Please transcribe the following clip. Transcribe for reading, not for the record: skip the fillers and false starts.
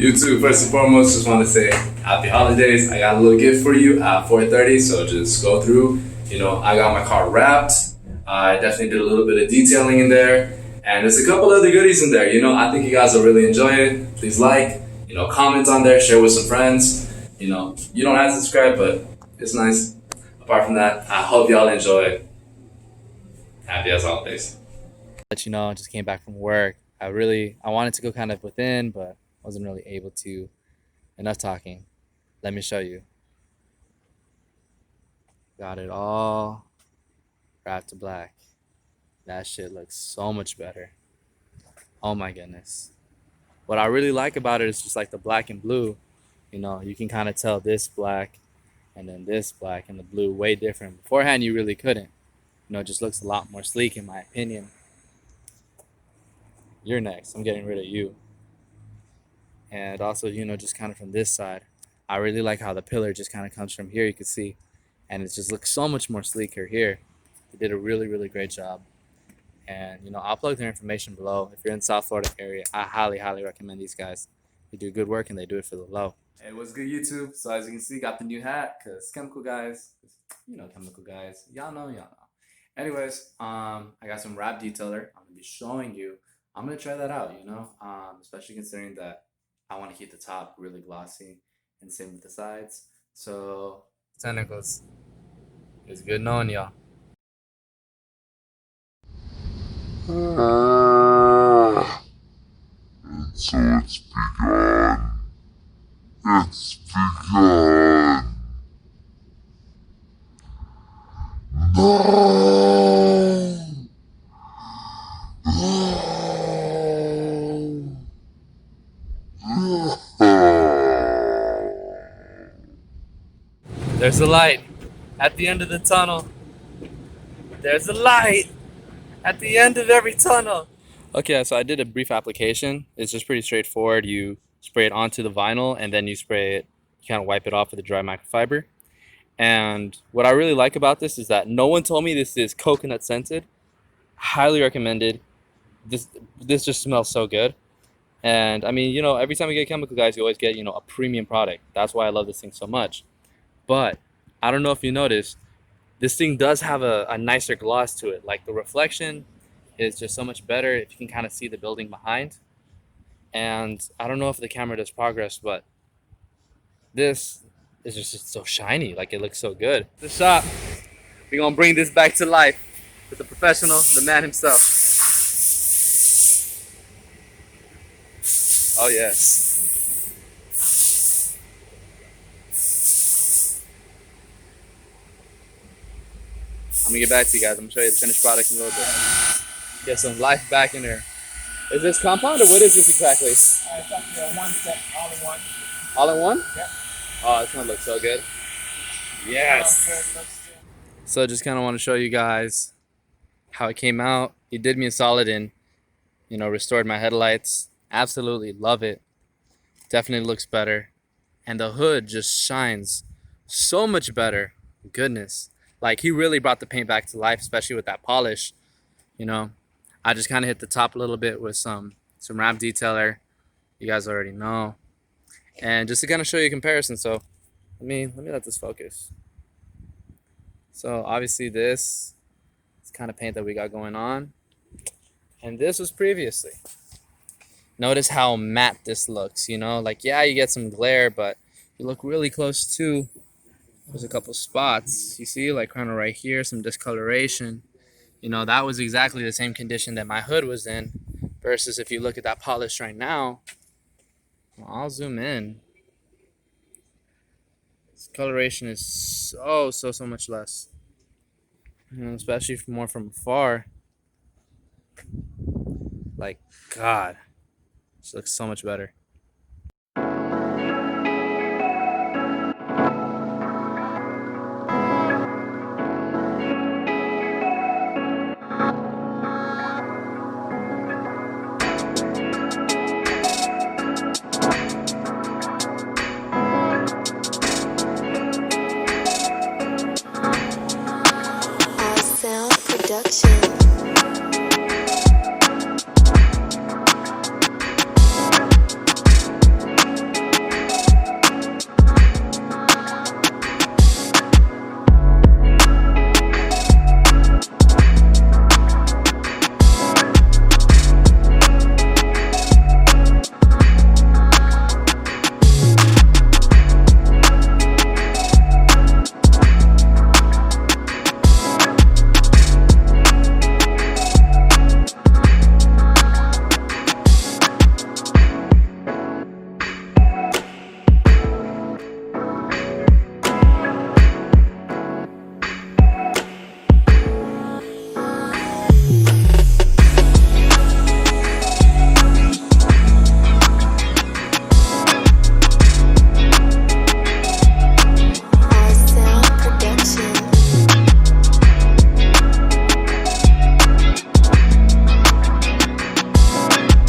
You too. First and foremost, just want to say happy holidays. I got a little gift for you at 4:30, so just go through. I got my car wrapped. I definitely did a little bit of detailing in there, and there's a couple other goodies in there. I think you guys will really enjoy it. Please comment on there, share with some friends. You don't have to subscribe, but it's nice. Apart from that, I hope y'all enjoy. Happy as holidays. Let you know, I just came back from work. I wanted to go kind of within, but wasn't really able to. Enough talking. Let me show you. Got it all wrapped to black. That shit looks so much better. Oh my goodness. What I really like about it is just like the black and blue. You can kind of tell this black and then this black and the blue way different. Beforehand, you really couldn't. It just looks a lot more sleek in my opinion. You're next. I'm getting rid of you. And also, just kind of from this side, I really like how the pillar just kind of comes from here, you can see. And it just looks so much more sleeker here. They did a really, really great job. And, I'll plug their information below. If you're in South Florida area, I highly, highly recommend these guys. They do good work and they do it for the low. Hey, what's good, YouTube? So as you can see, got the new hat because chemical guys, chemical guys. Y'all know. Anyways, I got some wrap detailer. I'm gonna be showing you. I'm gonna try that out. Especially considering that I want to keep the top really glossy and same with the sides. So technicals, it's good knowing y'all. And so it's begun. It's begun. No! There's a light at the end of the tunnel. There's a light at the end of every tunnel. Okay, so I did a brief application. It's just pretty straightforward. You spray it onto the vinyl and then you kind of wipe it off with a dry microfiber. And what I really like about this is that no one told me this is coconut scented. Highly recommended. This just smells so good. And I mean, every time you get chemical guys, you always get, a premium product. That's why I love this thing so much. But I don't know if you noticed, this thing does have a nicer gloss to it. Like the reflection is just so much better if you can kind of see the building behind. And I don't know if the camera does progress, but this is just so shiny. Like it looks so good. The shop, we're gonna bring this back to life with the professional, the man himself. Oh yes. I'm gonna get back to you guys. I'm gonna show you the finished product in a little bit. Get some life back in there. Is this compound or what is this exactly? It's actually a one set, all in one. All in one? Yep. Oh, it's gonna look so good. Yes. So just kind of want to show you guys how it came out. He did me a solid and restored my headlights. Absolutely love it. Definitely looks better. And the hood just shines so much better. Goodness. Like he really brought the paint back to life, especially with that polish. I just kind of hit the top a little bit with some wrap detailer. You guys already know. And just to kind of show you a comparison, so let me let this focus. So obviously this is kind of paint that we got going on. And this was previously. Notice how matte this looks, like yeah, you get some glare, but you look really close to, there's a couple spots. You see, like kind of right here, some discoloration. That was exactly the same condition that my hood was in. Versus if you look at that polish right now, well, I'll zoom in. This coloration is so much less. Especially more from afar. Like, God, this looks so much better.